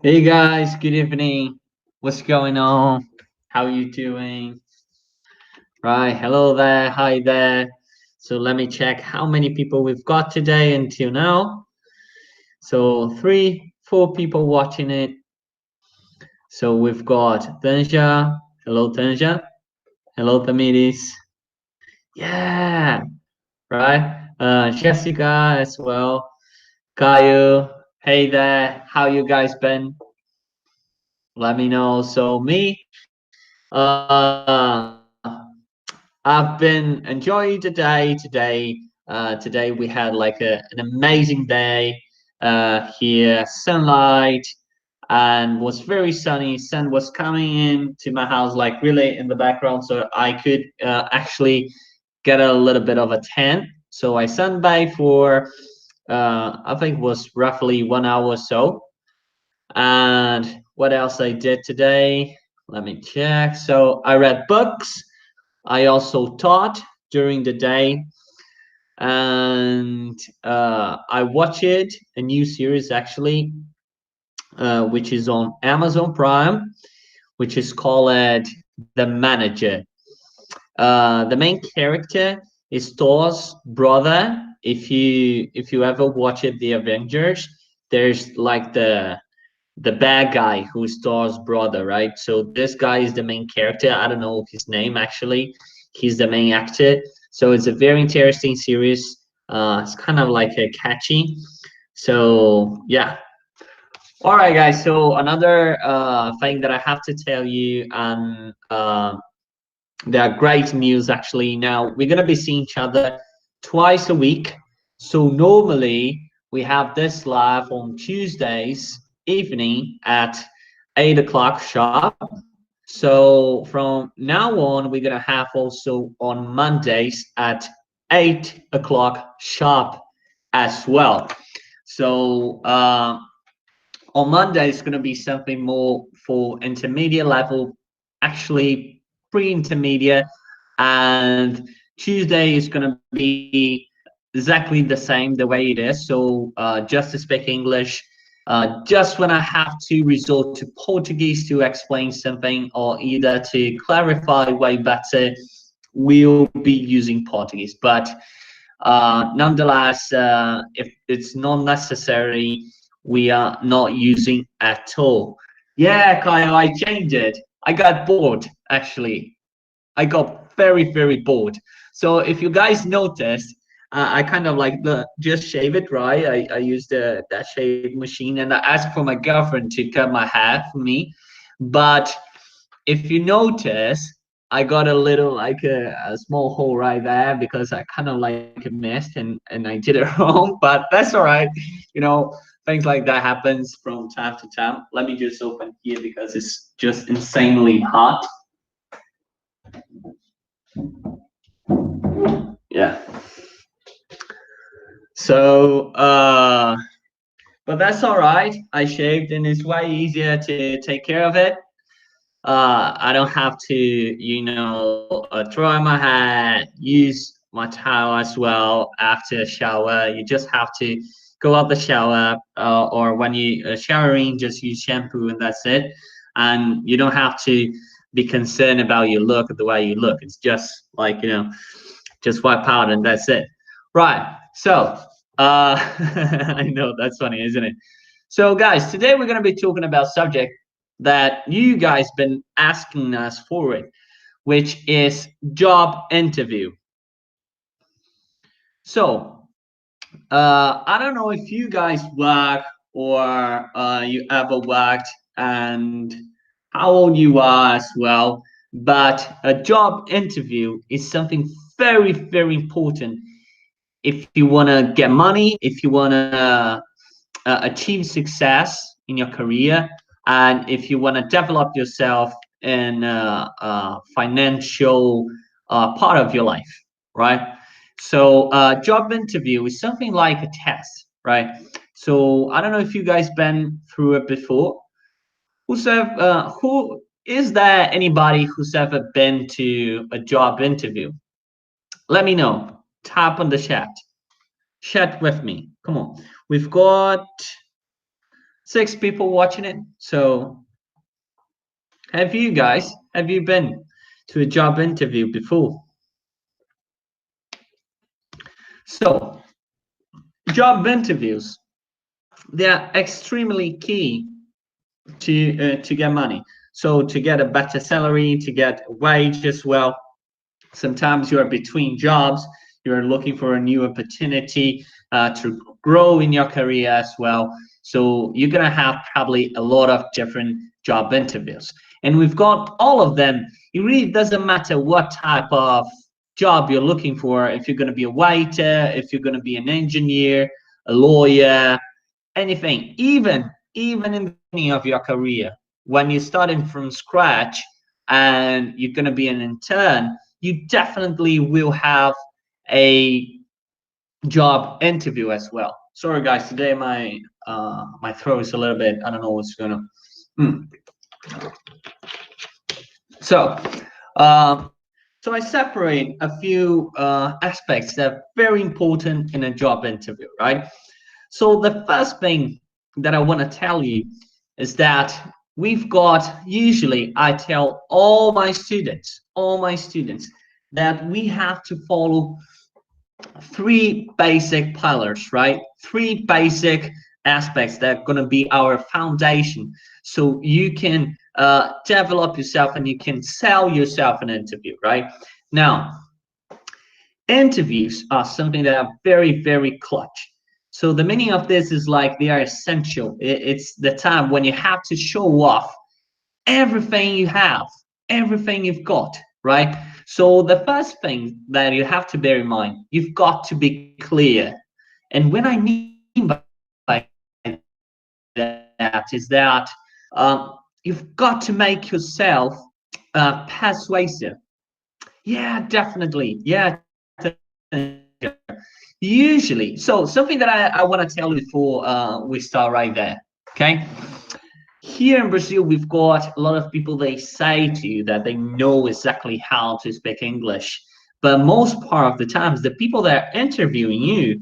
Hey guys, good evening. What's going on? How you doing? Right, hello there, hi there. So let me check how many people we've got today until now. So three, four people watching it. So we've got Tanja. Hello Tanja. Hello Tamiris. Yeah, right. Jessica as well. Kayu. Hey there. How you guys been? Let me know. So me, I've been enjoying the day today. Today we had like an amazing day here, sunlight, and was very sunny. Sun was coming into my house like really in the background, so I could actually get a little bit of a tan. So I sunbathed for I think it was roughly 1 hour or so. And what else I did today? Let me check. So I read books. I also taught during the day, and I watched a new series actually, which is on Amazon Prime, which is called The Manager. The main character is Thor's brother. If you ever watched the Avengers, there's like the bad guy who's Thor's brother, right? So this guy is the main character. I don't know his name actually. He's the main actor. So it's a very interesting series. It's kind of like a catchy. So yeah. All right, guys. So another thing that I have to tell you, and there are great news actually. Now we're gonna be seeing each other twice a week. So normally we have this live on Tuesdays evening at 8 o'clock sharp. So from now on, we're gonna have also on Mondays at 8 o'clock sharp as well. So on Monday, it's gonna be something more for intermediate level, actually pre-intermediate, and Tuesday is gonna be exactly the same the way it is. So just to speak English, just when I have to resort to Portuguese to explain something or either to clarify way better, we'll be using Portuguese. But nonetheless, if it's not necessary, we are not using at all. Yeah, Kyle, I changed it. I got bored actually. I got very bored. So if you guys noticed, I kind of like the just shave it right. I used that shave machine and I asked for my girlfriend to cut my hair for me. But if you notice, I got a little like a small hole right there because I kind of like missed and I did it wrong. But that's all right. You know, things like that happens from time to time. Let me just open here because it's just insanely hot. Yeah. So, but that's all right. I shaved, and it's way easier to take care of it. I don't have to, throw in my hair, use my towel as well after a shower. You just have to go out the shower, or when you showering, just use shampoo, and that's it. And you don't have to be concerned about your look, the way you look. It's just like just wipe out, and that's it. Right. So, I know that's funny, isn't it? So, guys, today we're going to be talking about subject that you guys been asking us for it, which is job interview. So, I don't know if you guys work or you ever worked and how old you are as well, but a job interview is something very important if you want to get money, if you want to achieve success in your career, and if you want to develop yourself in financial part of your life, right? So job interview is something like a test, right? So I don't know if you guys been through it before. Who is there anybody who's ever been to a job interview? Let me know. Tap on the chat. Chat with me. Come on. We've got 6 people watching it. So have you been to a job interview before? So job interviews, they are extremely key to get money. So to get a better salary, to get a wage as well. Sometimes you are between jobs, you're looking for a new opportunity to grow in your career as well. So you're gonna have probably a lot of different job interviews, and we've got all of them. It really doesn't matter what type of job you're looking for. If you're gonna be a waiter, if you're gonna be an engineer, a lawyer, anything, even in the beginning of your career, when you're starting from scratch and you're going to be an intern, you definitely will have a job interview as well. Sorry guys, today my throat is a little bit, I don't know what's going on. So so I separate a few aspects that are very important in a job interview, right? So the first thing that I want to tell you is that we've got, usually I tell all my students that we have to follow 3 basic pillars, right? 3 basic aspects that are going to be our foundation, so you can develop yourself and you can sell yourself an interview, right? Now, interviews are something that are very, very clutch. So the meaning of this is like they are essential. It's the time when you have to show off everything you have, everything you've got, right? So the first thing that you have to bear in mind, you've got to be clear. And what I mean by that is that you've got to make yourself persuasive. Yeah, definitely. Yeah, usually. So something that I want to tell you before we start right there. Okay. Here in Brazil, we've got a lot of people, they say to you that they know exactly how to speak English. But most part of the times, the people that are interviewing you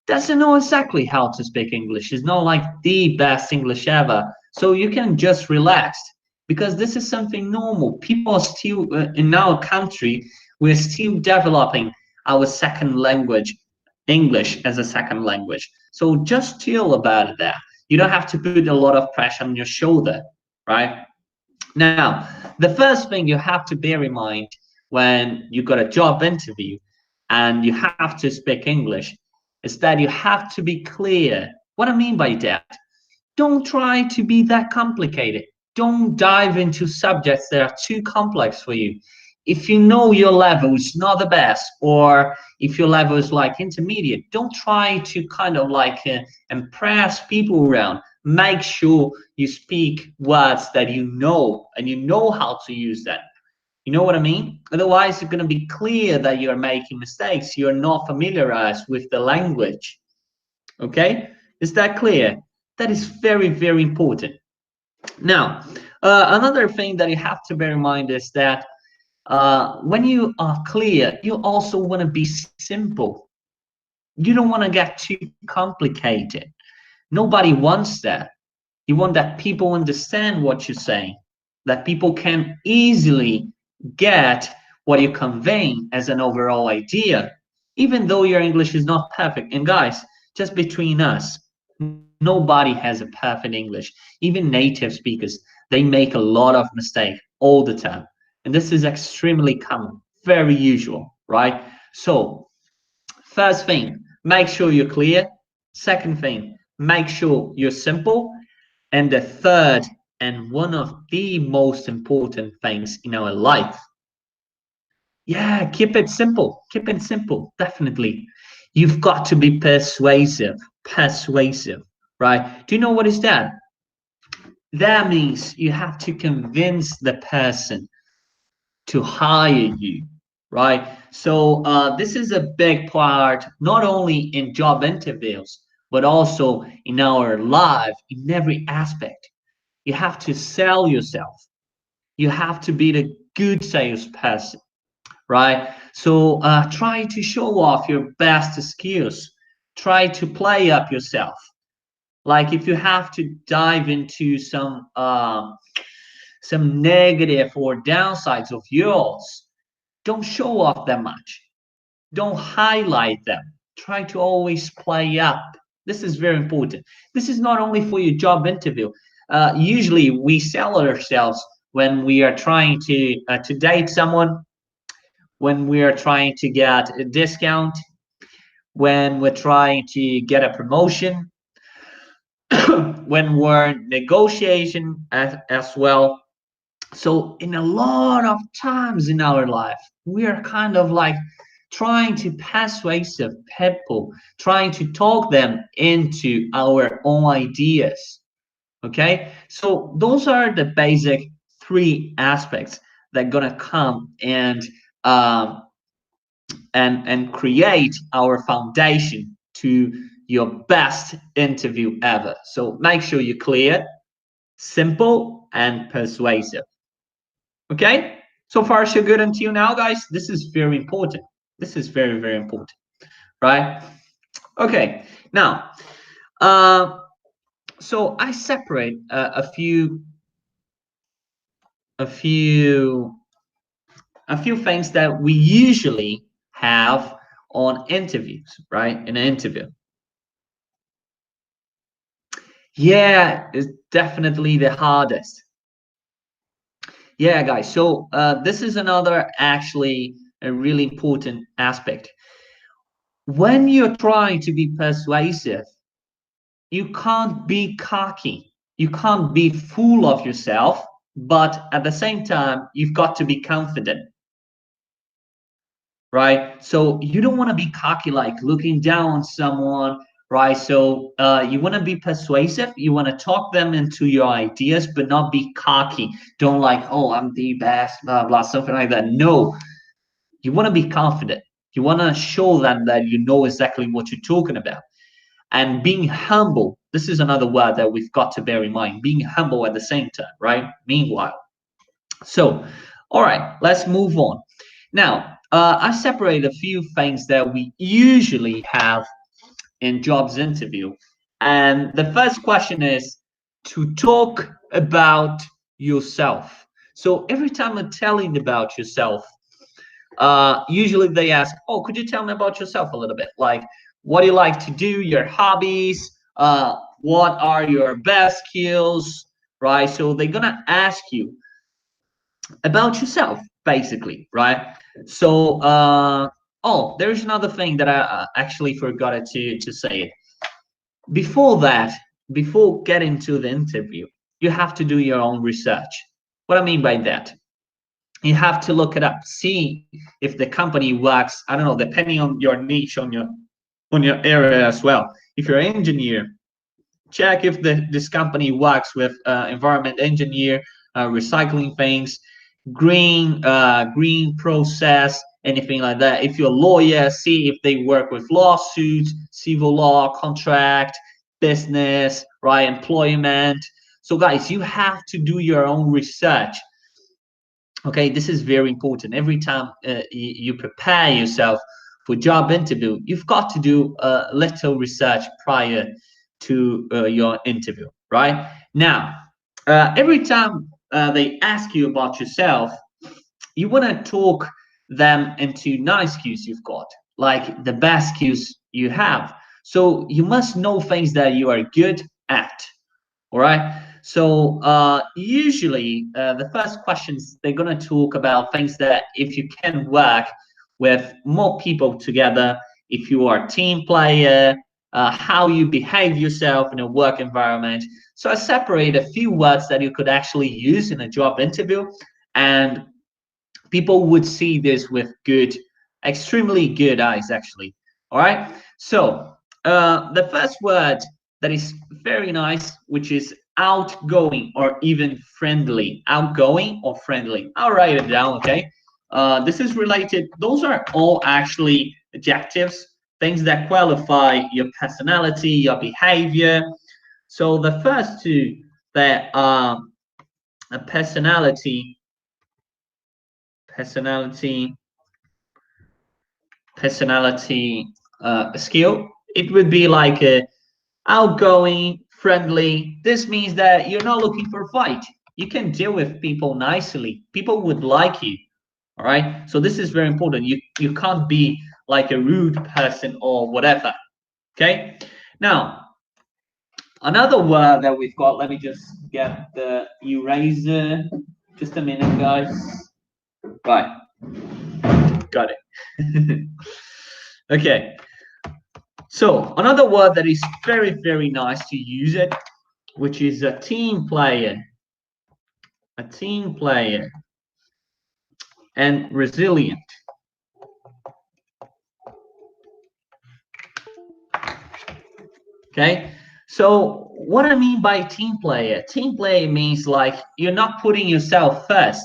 doesn't know exactly how to speak English. It's not like the best English ever. So you can just relax, because this is something normal. People are still, in our country, we're still developing our second language, English as a second language. So just chill about that. You don't have to put a lot of pressure on your shoulder, right? Now, the first thing you have to bear in mind when you got a job interview and you have to speak English is that you have to be clear. What I mean by that, don't try to be that complicated. Don't dive into subjects that are too complex for you. If you know your level is not the best, or if your level is like intermediate, don't try to kind of like impress people around. Make sure you speak words that you know and you know how to use them. You know what I mean? Otherwise, it's going to be clear that you're making mistakes. You're not familiarized with the language. Okay? Is that clear? That is very, very important. Now, another thing that you have to bear in mind is that when you are clear, you also want to be simple. You don't want to get too complicated. Nobody wants that. You want that people understand what you're saying, that people can easily get what you're conveying as an overall idea, even though your English is not perfect. And guys, just between us, nobody has a perfect English. Even native speakers, they make a lot of mistakes all the time. And this is extremely common, very usual, right? So, first thing, make sure you're clear. Second thing, make sure you're simple. And the third, and one of the most important things in our life, yeah, keep it simple. Keep it simple, definitely. You've got to be persuasive. Persuasive, right? Do you know what is that? That means you have to convince the person to hire you, right? So this is a big part, not only in job interviews, but also in our life, in every aspect. You have to sell yourself. You have to be the good salesperson, right? So try to show off your best skills. Try to play up yourself. Like if you have to dive into some negative or downsides of yours, don't show off that much. Don't highlight them. Try to always play up. This is very important. This is not only for your job interview. Usually we sell ourselves when we are trying to date someone, when we are trying to get a discount, when we're trying to get a promotion, when we're negotiation as well. So in a lot of times in our life, we are kind of like trying to persuasive people, trying to talk them into our own ideas. Okay, so those are the basic three aspects that are gonna come um, and create our foundation to your best interview ever. So make sure you're clear, simple, and persuasive. Okay, so far so good until now, guys. This is very important. This is very, very important, right? Okay, now, uh, so I separate a few, a few things that we usually have on interviews, right? In an interview. Yeah, it's definitely the hardest. Yeah, guys. So this is another actually a really important aspect. When you're trying to be persuasive, you can't be cocky. You can't be full of yourself, but at the same time, you've got to be confident, right? So you don't want to be cocky, like looking down on someone, right? So you want to be persuasive. You want to talk them into your ideas, but not be cocky. Don't like, oh, I'm the best, blah, blah, something like that. No, you want to be confident. You want to show them that you know exactly what you're talking about. And being humble, this is another word that we've got to bear in mind. Being humble at the same time, right? Meanwhile. So, all right, let's move on. Now, I separate a few things that we usually have in jobs interview. And the first question is to talk about yourself. So every time I'm telling about yourself, usually they ask, oh, could you tell me about yourself a little bit? Like, what do you like to do, your hobbies, what are your best skills, right? So they're gonna ask you about yourself, basically, right? So, oh, there's another thing that I actually forgot to say it. Before that, before getting to the interview, you have to do your own research. What I mean by that, you have to look it up, see if the company works, I don't know, depending on your niche, on your area as well. If you're an engineer, check if this company works with environment engineer, recycling things, green process, anything like that. If you're a lawyer, see if they work with lawsuits, civil law, contract, business, right, employment. So guys, you have to do your own research. Okay, this is very important. Every time you prepare yourself for job interview, you've got to do a little research prior to your interview, right? Now, every time they ask you about yourself, you want to talk them into nice skills you've got, like the best skills you have. So you must know things that you are good at. All right. So usually the first questions they're going to talk about things that if you can work with more people together, if you are a team player, how you behave yourself in a work environment. So I separate a few words that you could actually use in a job interview, and people would see this with good, extremely good eyes, actually. All right. So the first word that is very nice, which is outgoing or even friendly. Outgoing or friendly. I'll write it down. Okay. This is related. Those are all actually adjectives, things that qualify your personality, your behavior. So the first two that are a personality personality skill, it would be like a outgoing, friendly. This means that you're not looking for a fight. You can deal with people nicely. People would like you. All right. So this is very important. You can't be like a rude person or whatever. Okay. Now, another word that we've got. Let me just get the eraser. Just a minute, guys. Right. Got it. Okay. So another word that is very, very nice to use it, which is a team player. A team player. And resilient. Okay. So what I mean by team player means like you're not putting yourself first.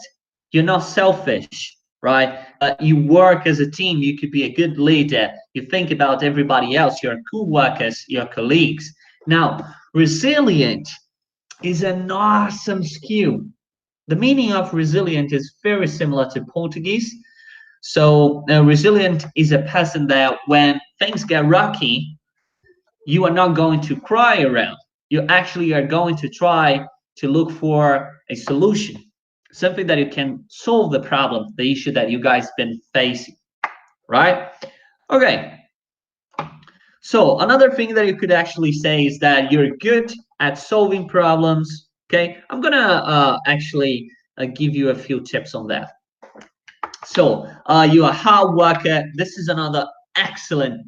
You're not selfish, right? You work as a team. You could be a good leader. You think about everybody else, your co-workers, your colleagues. Now, resilient is an awesome skill. The meaning of resilient is very similar to Portuguese. So resilient is a person that when things get rocky, you are not going to cry around. You actually are going to try to look for a solution, something that you can solve the problem, the issue that you guys been facing, right? Okay. So another thing that you could actually say is that you're good at solving problems. Okay, I'm gonna actually give you a few tips on that. So you're a hard worker. This is another excellent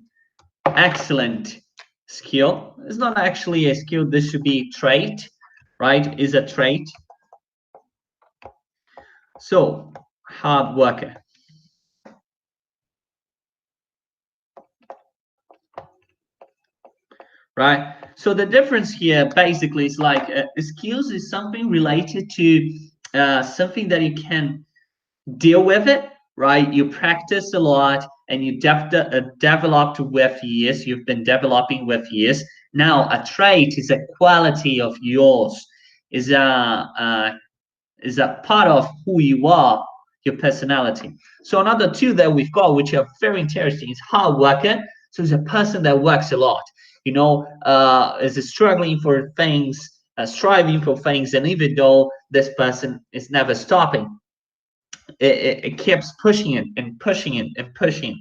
skill. It's not actually a skill. This should be trait, right? Is a trait. So hard worker. Right. So the difference here basically is like skills is something related to something that you can deal with it, right? You practice a lot and you developed with years. You've been developing with years. Now, a trait is a quality of yours, is a part of who you are, your personality. So another two that we've got, which are very interesting, is hard worker. So it's a person that works a lot. Is struggling for things, striving for things, and even though this person is never stopping, it keeps pushing it and pushing it and pushing.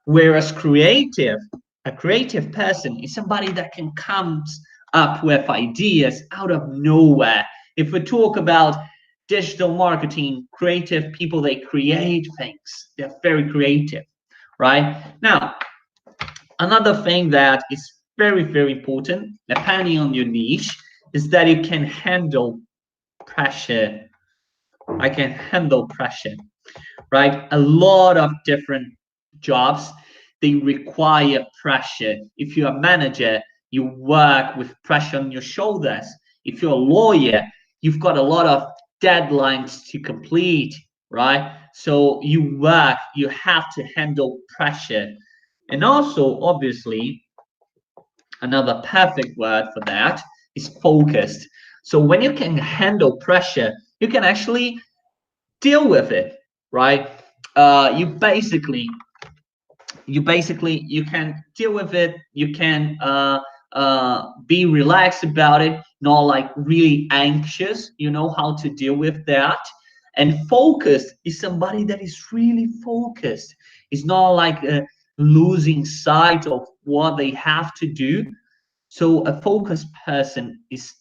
Whereas a creative person is somebody that can comes up with ideas out of nowhere. If we talk about digital marketing, creative people, they create things. They're very creative, right? Now, another thing that is very, very important, depending on your niche, is that you can handle pressure. I can handle pressure, right? A lot of different jobs, they require pressure. If you're a manager, you work with pressure on your shoulders. If you're a lawyer, you've got a lot of deadlines to complete, right? So you have to handle pressure. And also, obviously, another perfect word for that is focused. So when you can handle pressure, you can actually deal with it, right? You basically you can deal with it. You can be relaxed about it, not like really anxious. You know how to deal with that. And focused is somebody that is really focused. It's not like losing sight of what they have to do. So a focused person is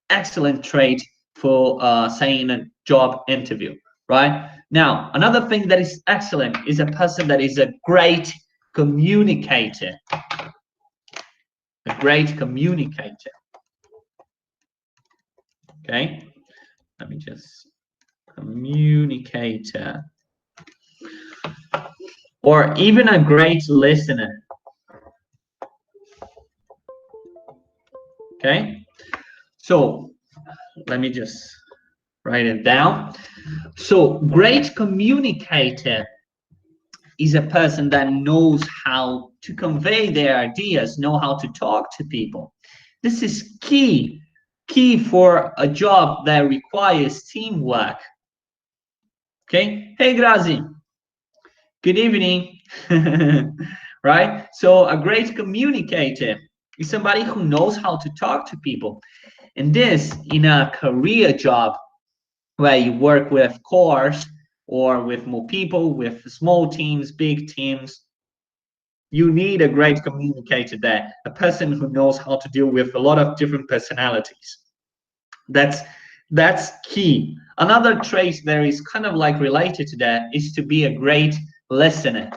excellent trait for saying a job interview, right? Now, another thing that is excellent is a person that is a great communicator. A great communicator. Okay, let me just communicator. Or even a great listener. Okay, so let me just write it down. So great communicator is a person that knows how to convey their ideas, know how to talk to people. This is key for a job that requires teamwork. Okay, hey Grazi, good evening. Right, so a great communicator is somebody who knows how to talk to people. And this in a career job where you work with cores or with more people, with small teams, big teams, you need a great communicator there, a person who knows how to deal with a lot of different personalities. That's that's key. Another trait that is kind of like related to that is to be a great listener.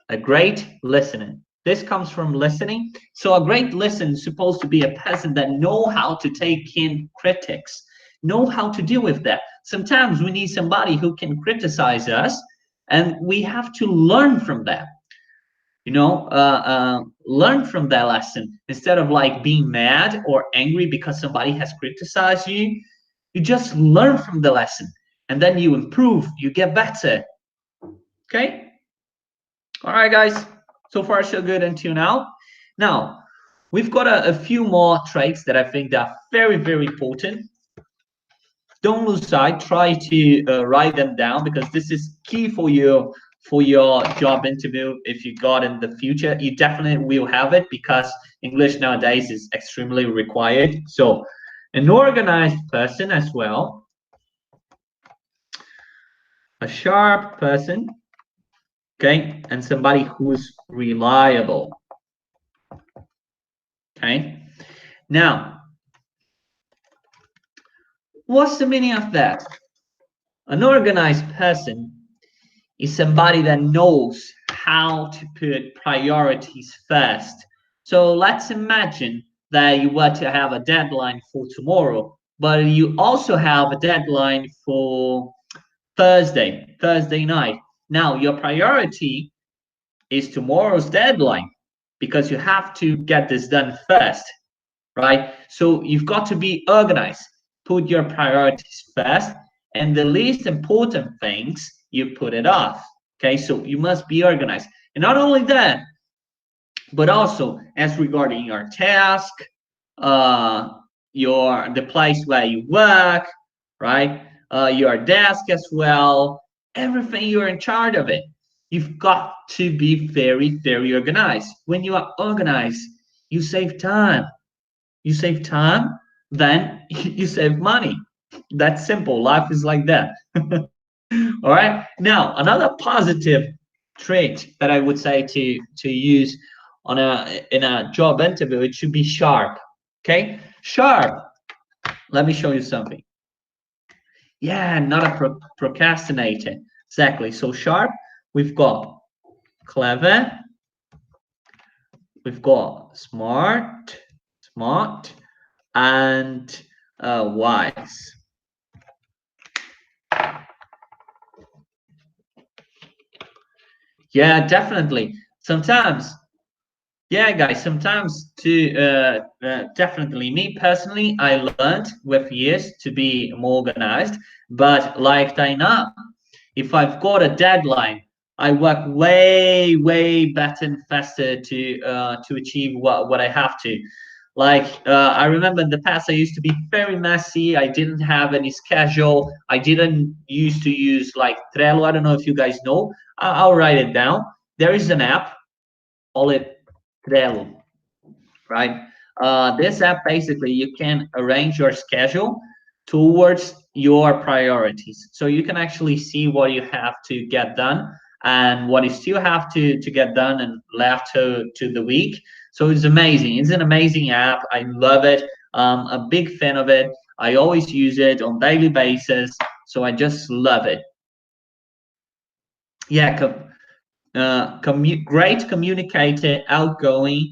A great listener. This comes from listening. So a great listener is supposed to be a person that know how to take in critics, know how to deal with that. Sometimes we need somebody who can criticize us, and we have to learn from that. Learn from that lesson instead of like being mad or angry because somebody has criticized you. You just learn from the lesson, and then you improve, you get better. Okay. All right, guys. So far, so good until now. Now, we've got a few more traits that I think that are very, very important. Don't lose sight. Try to write them down because this is key for your job interview. If you got in the future, you definitely will have it because English nowadays is extremely required. So, an organized person as well, a sharp person, okay, and somebody who's reliable. Okay. Now, what's the meaning of that? An organized person is somebody that knows how to put priorities first. So let's imagine that you were to have a deadline for tomorrow, but you also have a deadline for Thursday night. Now, your priority is tomorrow's deadline because you have to get this done first, right? So you've got to be organized, put your priorities first, and the least important things you put it off. Okay, so you must be organized. And not only that, but also as regarding your task, uh, the place where you work, right? Your desk as well, everything you're in charge of it. You've got to be very, very organized. When you are organized, you save time. You save time, then you save money. That's simple. Life is like that. All right. Now, another positive trait that I would say to use in a job interview, it should be sharp. Okay, sharp. Let me show you something. Yeah, not a procrastinator. Exactly. So sharp. We've got clever. We've got smart, and wise. Yeah, definitely. Sometimes, yeah, guys, sometimes definitely me personally, I learned with years to be more organized. But like Taina, if I've got a deadline, I work way better and faster to achieve what I have to. Like I remember in the past, I used to be very messy. I didn't have any schedule. I didn't used to use like Trello. I don't know if you guys know. I'll write it down. There is an app, call it Trello, right? This app basically you can arrange your schedule towards your priorities, so you can actually see what you have to get done and what you still have to get done and left to the week. So it's amazing. It's an amazing app. I love it. A big fan of it. I always use it on daily basis. So I just love it. Yeah, great communicator, outgoing,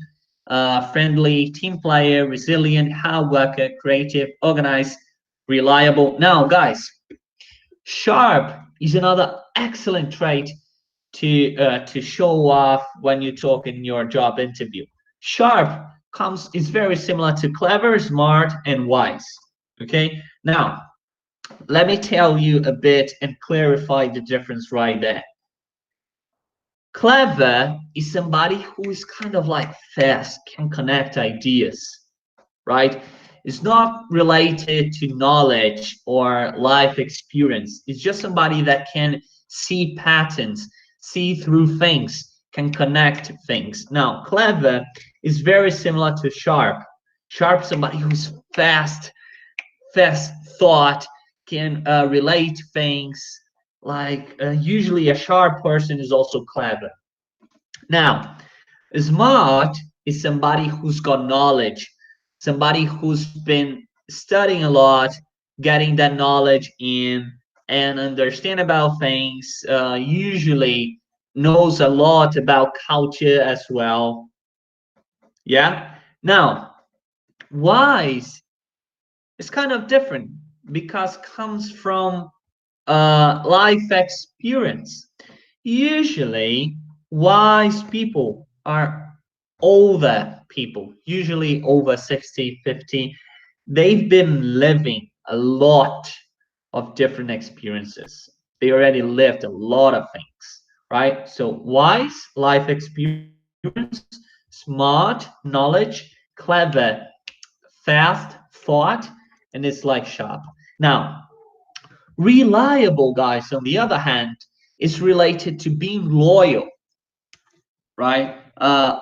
friendly, team player, resilient, hard worker, creative, organized, reliable. Now, guys, sharp is another excellent trait to show off when you talk in your job interview. Sharp is very similar to clever, smart, and wise. Okay, now let me tell you a bit and clarify the difference right there. Clever is somebody who is kind of like fast, can connect ideas, right? It's not related to knowledge or life experience. It's just somebody that can see patterns, see through things, can connect things. Now, clever is very similar to sharp. Sharp, somebody who's fast thought, can relate things. Like usually a sharp person is also clever. Now, smart is somebody who's got knowledge, somebody who's been studying a lot, getting that knowledge in, and understand about things. Usually knows a lot about culture as well. Yeah. Now, wise is kind of different because comes from life experience. Usually, wise people are older people, usually over 60, 50. They've been living a lot of different experiences. They already lived a lot of things, right? So, wise, life experience, smart, knowledge, clever, fast, thought, and it's like sharp. Now, reliable, guys, on the other hand, is related to being loyal, right?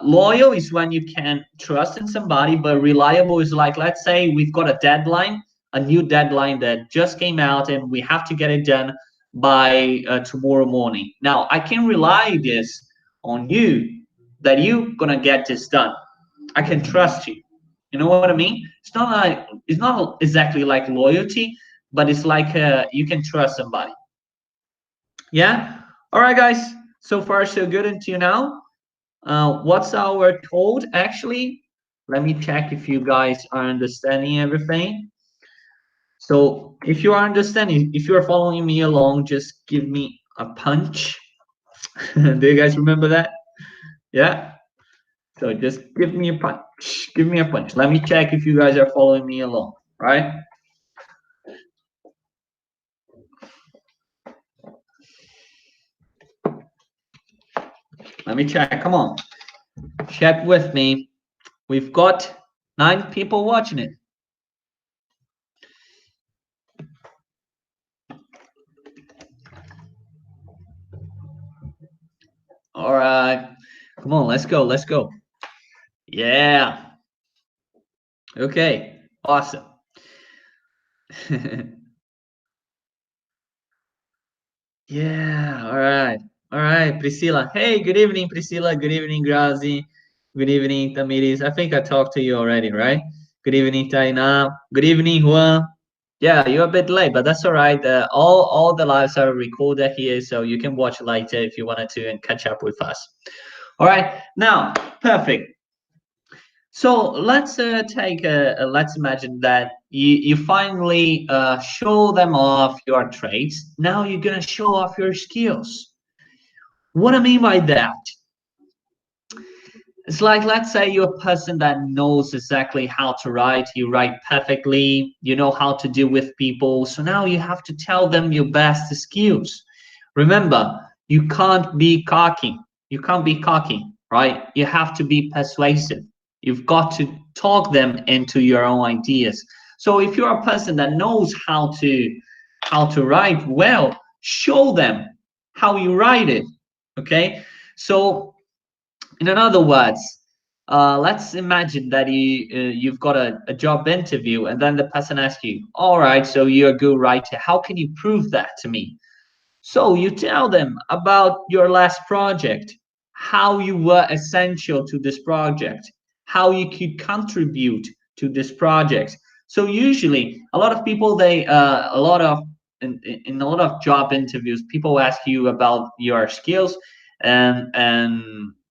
Loyal is when you can trust in somebody, but reliable is like, let's say we've got a deadline, a new deadline that just came out, and we have to get it done by tomorrow morning. Now, I can rely this on you that you're gonna get this done. I can trust you. You know what I mean? It's not exactly like loyalty, but it's like you can trust somebody. Yeah. All right, guys. So far, so good until now. What's our code actually? Let me check if you guys are understanding everything. So if you are understanding, if you are following me along, just give me a punch. Do you guys remember that? Yeah. So just give me a punch. Give me a punch. Let me check if you guys are following me along, right? Let me check. Come on. Check with me. We've got 9 people watching it. All right. Come on, let's go. Let's go. Yeah. Okay. Awesome. Yeah. All right. All right, Priscilla. Hey, good evening, Priscilla. Good evening, Grazi. Good evening, Tamiris. I think I talked to you already, right? Good evening, Taina. Good evening, Juan. Yeah, you're a bit late, but that's all right. All the lives are recorded here, so you can watch later if you wanted to and catch up with us. All right. Now, perfect. So let's imagine that you finally show them off your traits. Now you're gonna show off your skills. What I mean by that, it's like, let's say you're a person that knows exactly how to write. You write perfectly. You know how to deal with people. So now you have to tell them your best skills. Remember, you can't be cocky. You can't be cocky, right? You have to be persuasive. You've got to talk them into your own ideas. So if you're a person that knows how to write well, show them how you write it. Okay. So in other words, let's imagine that you've got a job interview, and then the person asks you, "All right, so you're a good writer. How can you prove that to me?" So you tell them about your last project, how you were essential to this project, how you could contribute to this project. So usually, a lot of people a lot of in a lot of job interviews, people ask you about your skills, and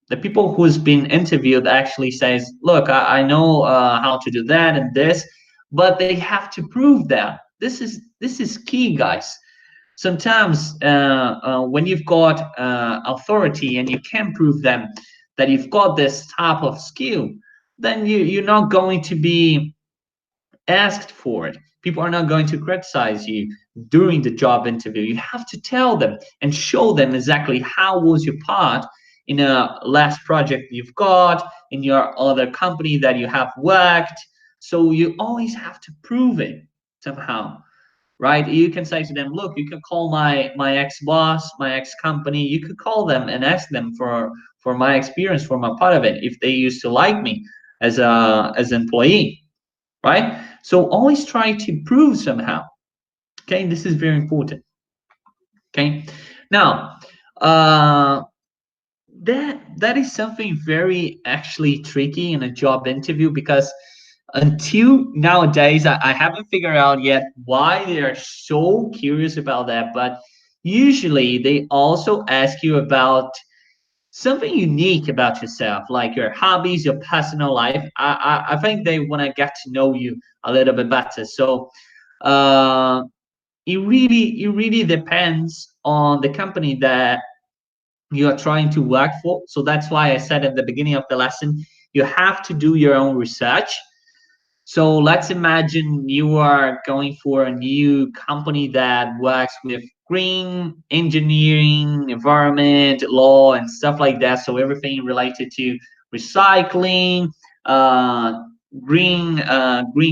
the people who's been interviewed actually says, "Look, I know how to do that and this," but they have to prove that. This is key, guys. Sometimes when you've got authority and you can prove them that you've got this type of skill, then you're not going to be asked for it. People are not going to criticize you during the job interview. You have to tell them and show them exactly how was your part in a last project you've got, in your other company that you have worked. So you always have to prove it somehow, right? You can say to them, look, you can call my ex boss, my ex company. You could call them and ask them for my experience, for my part of it, if they used to like me as an employee, right? So always try to prove somehow. Okay, this is very important. Okay, now that is something very actually tricky in a job interview, because until nowadays I haven't figured out yet why they are so curious about that. But usually they also ask you about something unique about yourself, like your hobbies, your personal life. I think they want to get to know you a little bit better. So uh, it really depends on the company that you are trying to work for. So that's why I said at the beginning of the lesson, you have to do your own research. So let's imagine you are going for a new company that works with green engineering, environment, law, and stuff like that. So everything related to recycling, uh, green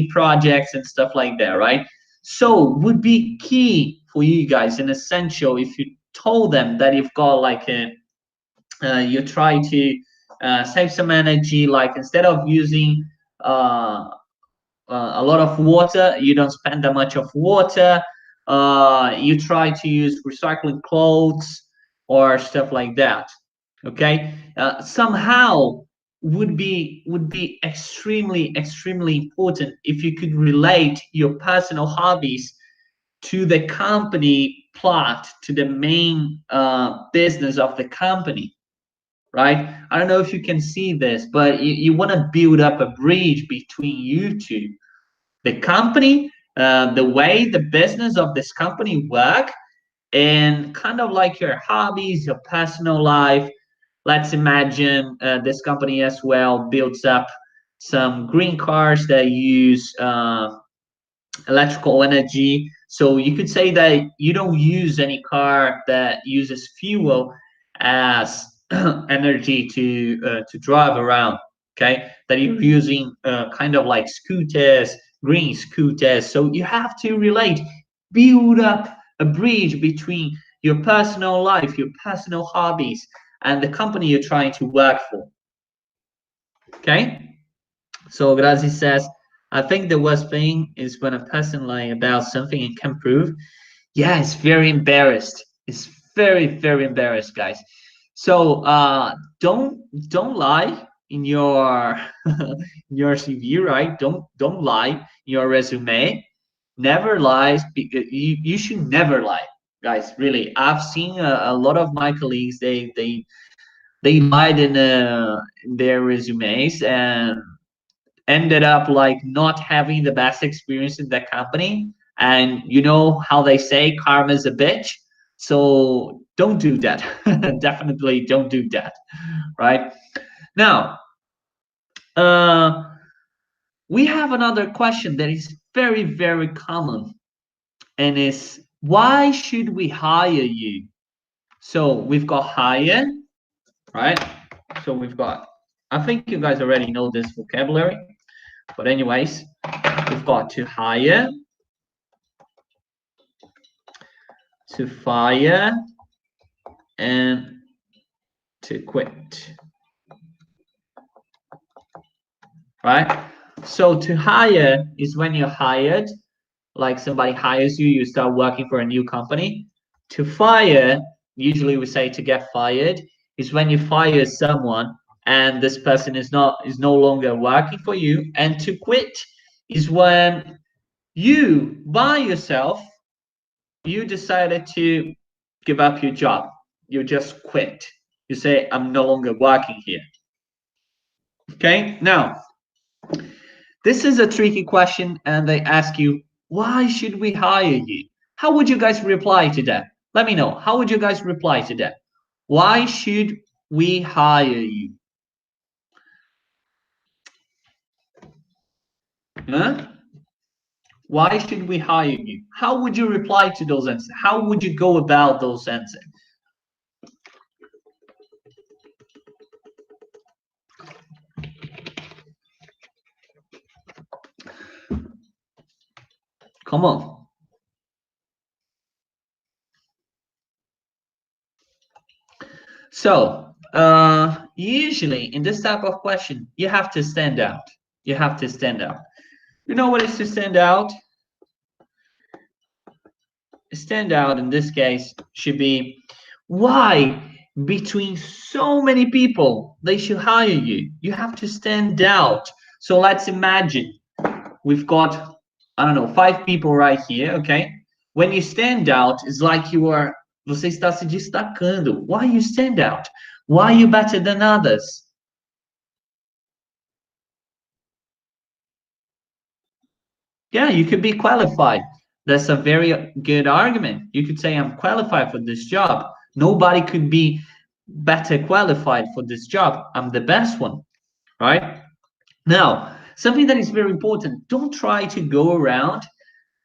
projects and stuff like that, right? So would be key for you guys and essential if you told them that you've got like you try to save some energy, like instead of using uh, a lot of water, you don't spend that much of water. You try to use recycling clothes or stuff like that. Okay, somehow would be extremely important if you could relate your personal hobbies to the company plot, to the main business of the company, right? I don't know if you can see this, but you want to build up a bridge between you two, the company, the way the business of this company work, and kind of like your hobbies, your personal life. Let's imagine this company as well builds up some green cars that use electrical energy. So you could say that you don't use any car that uses fuel as energy to drive around. Okay, that you're using kind of like scooters, green scooters. So you have to relate, build up a bridge between your personal life, your personal hobbies, and the company you're trying to work for. Okay. So Grazi says, I think the worst thing is when a person lie about something and can prove. Yeah, it's very embarrassed. It's very embarrassed, guys. So don't lie in your in your CV, right? Don't lie in your resume. Never lies. You should never lie, guys. Really, I've seen a lot of my colleagues. They lied in their resumes and ended up like not having the best experience in that company. And you know how they say karma is a bitch. So don't do that. Definitely don't do that. Right now, uh, we have another question that is very common, and is why should we hire you? So we've got hire, right? So we've got, I think you guys already know this vocabulary, but anyways, we've got to hire, to fire, and to quit, right? So to hire is when you're hired, like somebody hires you, you start working for a new company. To fire, usually we say to get fired, is when you fire someone and this person is no longer working for you. And to quit is when you by yourself you decided to give up your job. You just quit. You say, I'm no longer working here. Okay, now this is a tricky question, and they ask you, why should we hire you? How would you guys reply to that? Let me know. How would you guys reply to that? Why should we hire you? Huh? Why should we hire you? How would you reply to those answers? How would you go about those answers? Come on. So, usually in this type of question, you have to stand out. You have to stand out. You know what is to stand out? Stand out in this case should be why between so many people they should hire you. You have to stand out. So let's imagine we've got, I don't know, 5 people right here, okay? When you stand out, it's like você está se destacando. Why you stand out? Why are you better than others? Yeah, you could be qualified. That's a very good argument. You could say, I'm qualified for this job. Nobody could be better qualified for this job. I'm the best one, right? Now, something that is very important, don't try to go around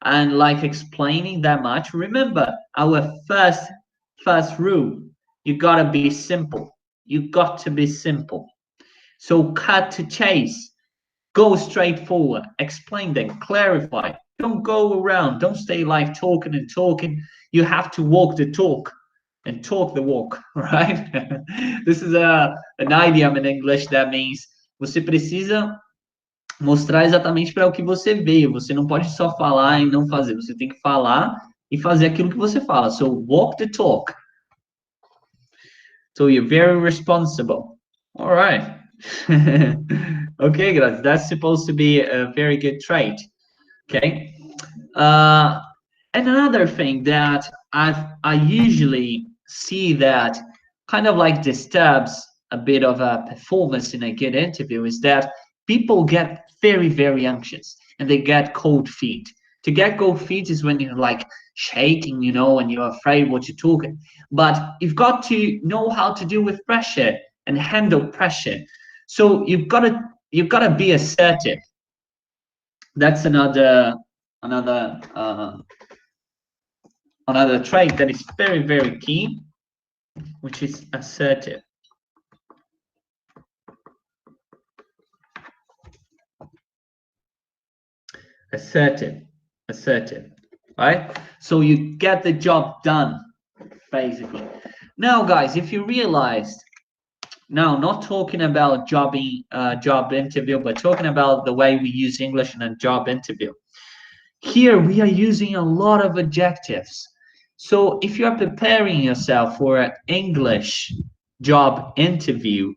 and like explaining that much. Remember, our first rule, you gotta be simple. You got to be simple. So cut to chase. Go straight forward, explain them, clarify. Don't go around, don't stay like talking and talking. You have to walk the talk and talk the walk, right? This is an idiom in English that means você precisa mostrar exatamente para o que você veio. Você não pode só falar e não fazer. Você tem que falar e fazer aquilo que você fala. So walk the talk. So you're very responsible. All right. Okay, guys, that's supposed to be a very good trait. Okay. Uh, and another thing that I usually see that kind of like disturbs a bit of a performance in a good interview is that people get very anxious and they get cold feet. To get cold feet is when you're like shaking, you know, and you're afraid what you're talking. But you've got to know how to deal with pressure and handle pressure. So you've got to be assertive. That's another trait that is very key, which is assertive. Assertive, right? So you get the job done, basically. Now, guys, if you realized, now not talking about job interview, but talking about the way we use English in a job interview. Here we are using a lot of adjectives. So if you are preparing yourself for an English job interview,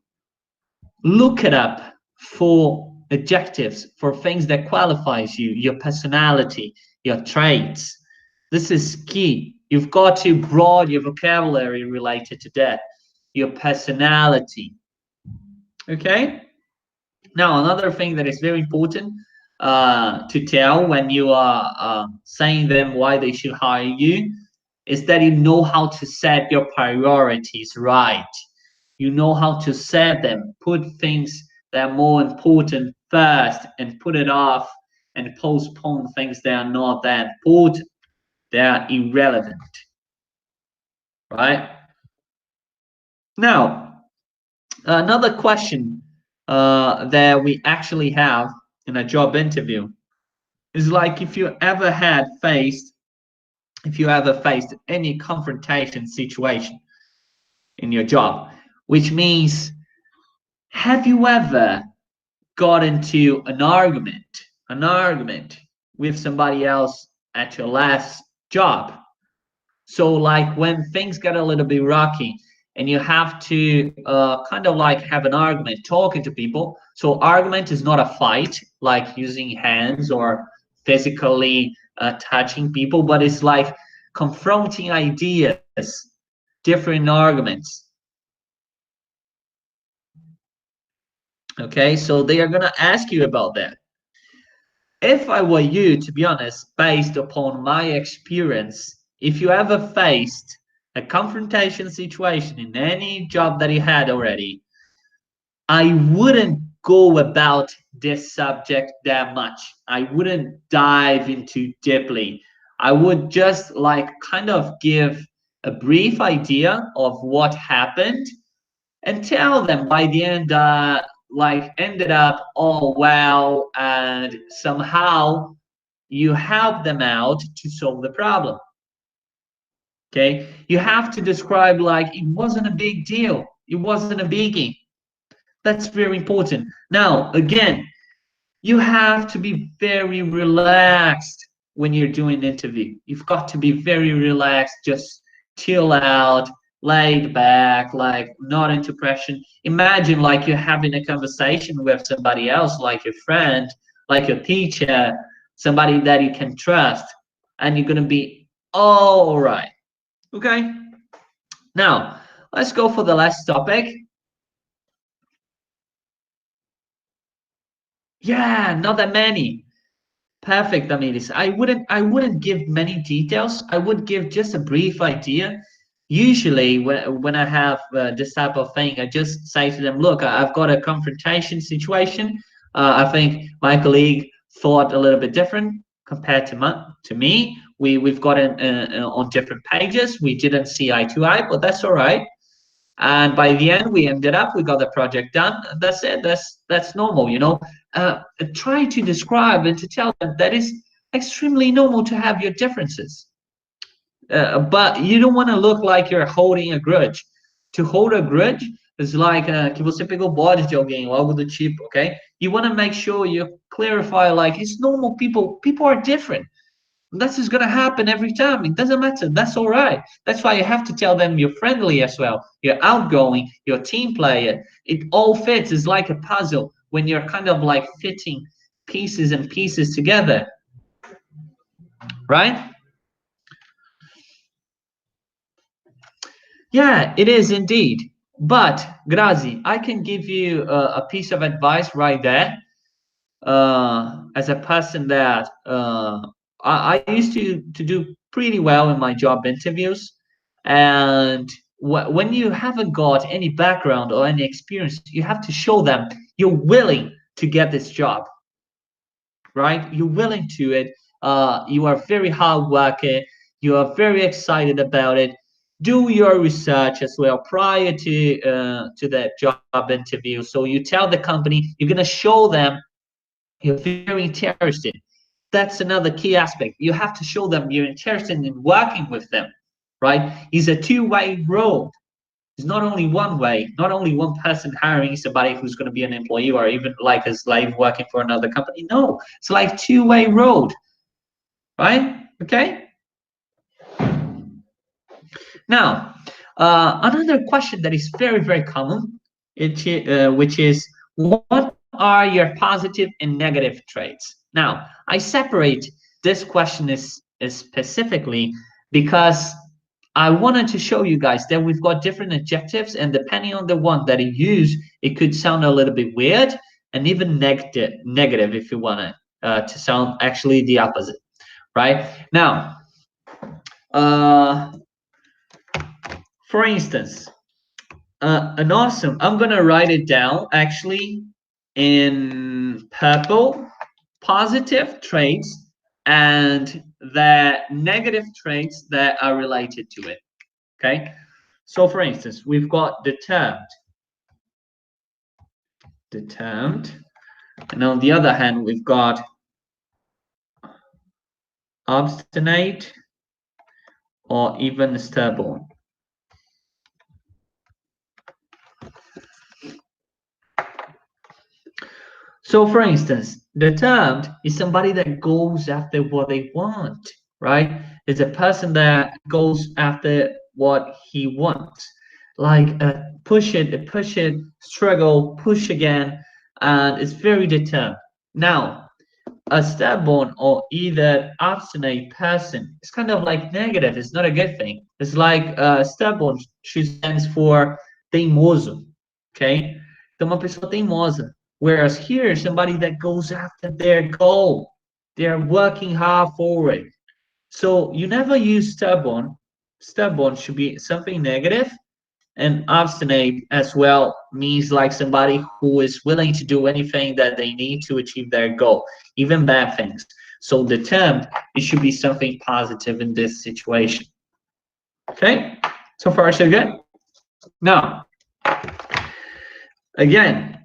look it up for adjectives, for things that qualifies you, your personality, your traits. This is key. You've got to broaden your vocabulary related to that, your personality. Okay? Now, another thing that is very important to tell when you are saying them why they should hire you is that you know how to set your priorities right. You know how to set them, put things that are more important first and put it off and postpone things that are not that important. They are irrelevant, right? Now, another question that we actually have in a job interview is like if you ever faced any confrontation situation in your job, which means have you ever got into an argument with somebody else at your last job? So like when things get a little bit rocky and you have to kind of like have an argument talking to people. So argument is not a fight like using hands or physically touching people, but it's like confronting ideas, different arguments. Okay, so they are going to ask you about that. If I were you, to be honest, based upon my experience, if you ever faced a confrontation situation in any job that you had already, I wouldn't go about this subject that much. I wouldn't dive into deeply. I would just like kind of give a brief idea of what happened and tell them by the end like ended up all well and somehow you help them out to solve the problem. Okay, you have to describe like it wasn't a big deal, it wasn't a biggie, That's very important. Now, again, you have to be very relaxed when you're doing an interview. You've got to be very relaxed, just chill out, laid back, like not into pressure. Imagine like you're having a conversation with somebody else, like your friend, like your teacher, somebody that you can trust, and you're gonna be all right. Okay. Now let's go for the last topic. Yeah, not that many. Perfect, Amiris. I wouldn't give many details. I would give just a brief idea. Usually, when I have this type of thing, I just say to them, "Look, I've got a confrontation situation. I think my colleague thought a little bit different compared to me. We've got it on different pages. We didn't see eye to eye, but that's all right. And by the end we ended up, we got the project done. That's it. That's normal, you know. Try to describe and to tell them that is extremely normal to have your differences, but you don't want to look like you're holding a grudge. To hold a grudge is like que você pegou bode de alguém, algo do tipo, okay? You want to make sure you clarify like it's normal. People are different. This is gonna happen every time. It doesn't matter. That's all right. That's why you have to tell them you're friendly as well. You're outgoing. You're a team player. It all fits. It's like a puzzle when you're kind of like fitting pieces and pieces together, right? Yeah, it is indeed. But Grazi, I can give you a piece of advice right there. As a person that I used to do pretty well in my job interviews, and when you haven't got any background or any experience, you have to show them you're willing to get this job, right? You're willing to it. You are very hard worker. You are very excited about it. Do your research as well prior to that job interview. So you tell the company you're gonna show them you're very interested. That's another key aspect. You have to show them you're interested in working with them, right? It's a two-way road. It's not only one way, not only one person hiring somebody who's going to be an employee or even like a slave working for another company. No, it's like two-way road, right? Okay. Now, another question that is very, very common, which is, what are your positive and negative traits? Now, I separate this question is specifically because I wanted to show you guys that we've got different adjectives, and depending on the one that you use, it could sound a little bit weird and even negative if you want to sound actually the opposite, right? Now, uh, for instance, an awesome, I'm gonna write it down actually in purple, positive traits and the negative traits that are related to it. Okay. So for instance, we've got determined, and on the other hand, we've got obstinate or even stubborn. So, for instance, determined is somebody that goes after what they want, right? It's a person that goes after what he wants, like push it, struggle, push again, and it's very determined. Now, a stubborn or either obstinate person is kind of like negative. It's not a good thing. It's like stubborn, she stands for teimoso, okay? Então, uma pessoa teimosa. Whereas here, somebody that goes after their goal, they're working hard for it. So you never use stubborn. Stubborn should be something negative, and obstinate as well means like somebody who is willing to do anything that they need to achieve their goal, even bad things. So determined, it should be something positive in this situation. Okay, so far so good. Now, again,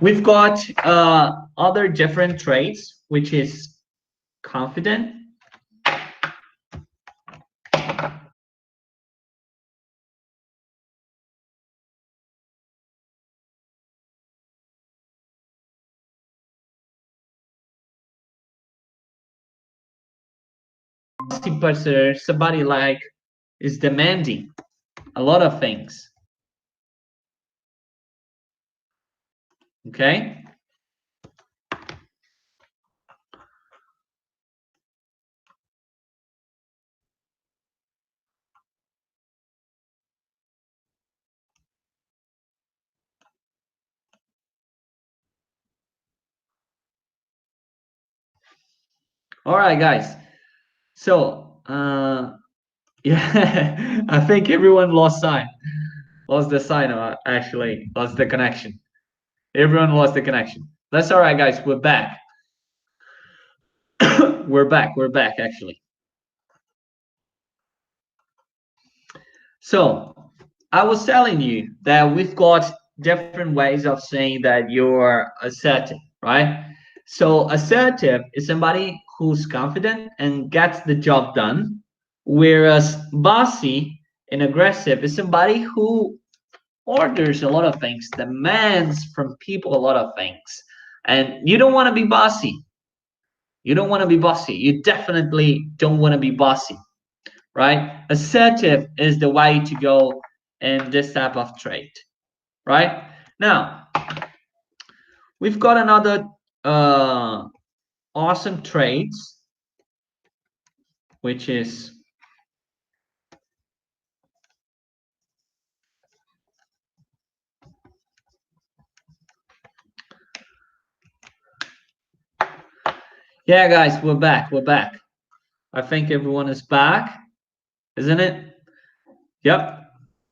we've got other different traits, which is confident, person is somebody like is demanding a lot of things. Okay. All right, guys. So, yeah, I think everyone lost the sign, actually, lost the connection. Everyone lost the connection. That's all right, guys. We're back. We're back. We're back, actually. So, I was telling you that we've got different ways of saying that you're assertive, right? So, assertive is somebody who's confident and gets the job done, whereas bossy and aggressive is somebody who orders a lot of things, demands from people a lot of things. And you don't want to be bossy. You don't want to be bossy. You definitely don't want to be bossy, right? Assertive is the way to go in this type of trait, right? Now, we've got another awesome traits, which is yeah, guys, we're back. We're back. I think everyone is back, isn't it? Yep,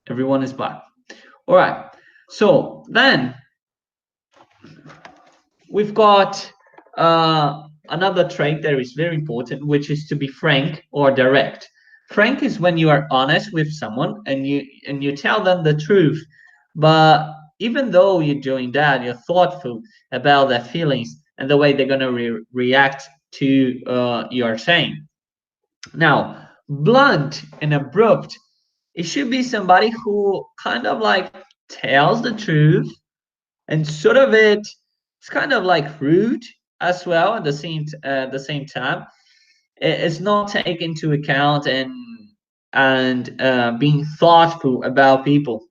everyone is back. All right. So then we've got another trait that is very important, which is to be frank or direct. Frank is when you are honest with someone and you tell them the truth, but even though you're doing that, you're thoughtful about their feelings and the way they're gonna react to your saying. Now, blunt and abrupt, it should be somebody who kind of like tells the truth and sort of it's kind of like rude as well at the same time. It's not taken into account and being thoughtful about people.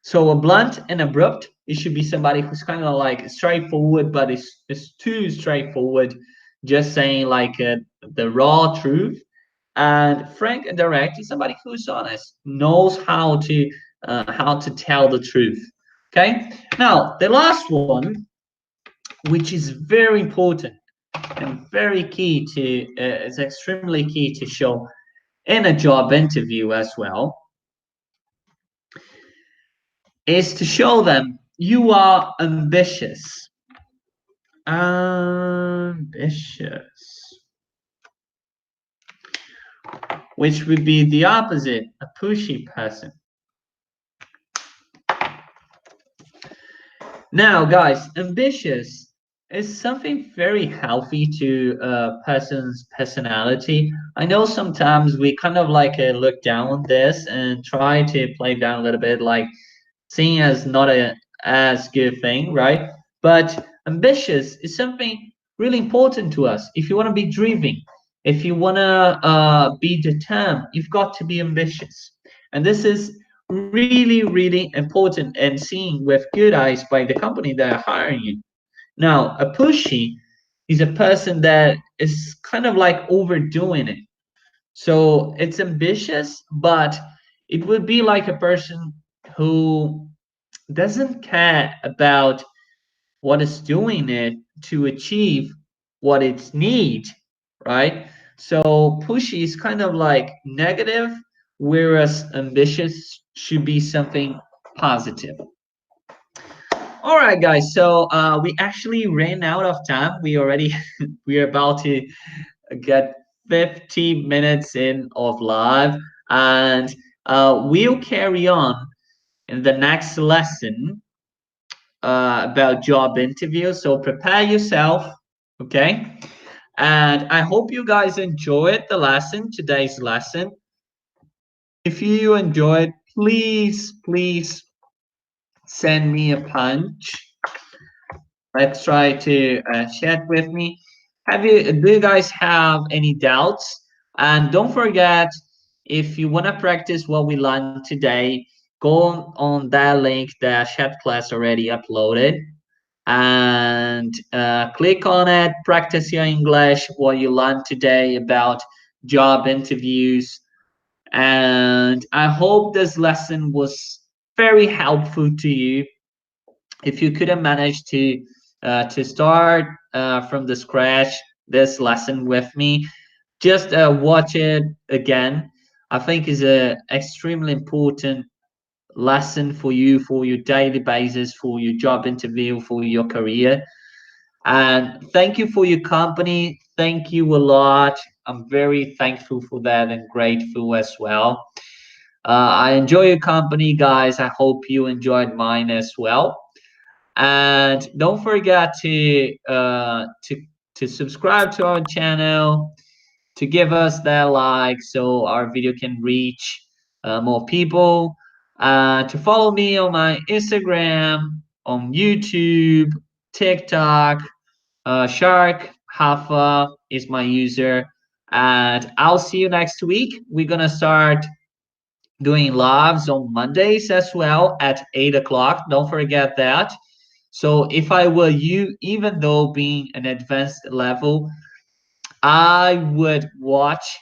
So a blunt and abrupt, it should be somebody who's kind of like straightforward, but it's too straightforward, just saying like the raw truth. And frank and direct is somebody who's honest, knows how to tell the truth. Okay. Now the last one, which is very important and very key to, it's extremely key to show in a job interview as well, is to show them you are ambitious. Ambitious, which would be the opposite, a pushy person. Now, guys, ambitious is something very healthy to a person's personality. I know sometimes we kind of like look down on this and try to play down a little bit, like seeing as not a as good thing, right? But ambitious is something really important to us. If you want to be driven, if you want to be determined, you've got to be ambitious. And this is really, really important and seen with good eyes by the company that are hiring you. Now, a pushy is a person that is kind of like overdoing it. So it's ambitious, but it would be like a person who doesn't care about what is doing it to achieve what it's need, right? So pushy is kind of like negative, whereas ambitious should be something positive. All right, guys. So we actually ran out of time. We already we're about to get 50 minutes in of live, and we'll carry on in the next lesson about job interviews. So prepare yourself, okay? And I hope you guys enjoyed the lesson, today's lesson. If you enjoyed, please send me a punch. Let's try to share it with me. Do you guys have any doubts? And don't forget, if you want to practice what we learned today, go on that link that chat class already uploaded, and click on it. Practice your English, what you learned today about job interviews. And I hope this lesson was very helpful to you. If you couldn't manage to start from the scratch this lesson with me, just watch it again. I think is a extremely important lesson for you, for your daily basis, for your job interview, for your career. And thank you for your company. Thank you a lot. I'm very thankful for that and grateful as well. I enjoy your company, guys. I hope you enjoyed mine as well. And don't forget to subscribe to our channel, to give us that like so our video can reach more people. To follow me on my Instagram, on YouTube, TikTok. Shark Rafa is my user, and I'll see you next week. We're gonna start doing lives on Mondays as well at 8 o'clock. Don't forget that. So if I were you, even though being an advanced level, I would watch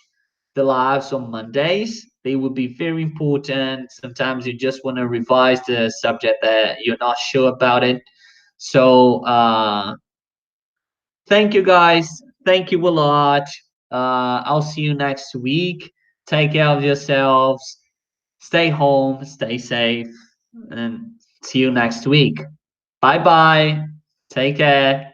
the lives on Mondays. They would be very important. Sometimes you just want to revise the subject that you're not sure about it. So thank you guys. Thank you a lot. I'll see you next week. Take care of yourselves. Stay home, stay safe, and see you next week. Bye bye. Take care.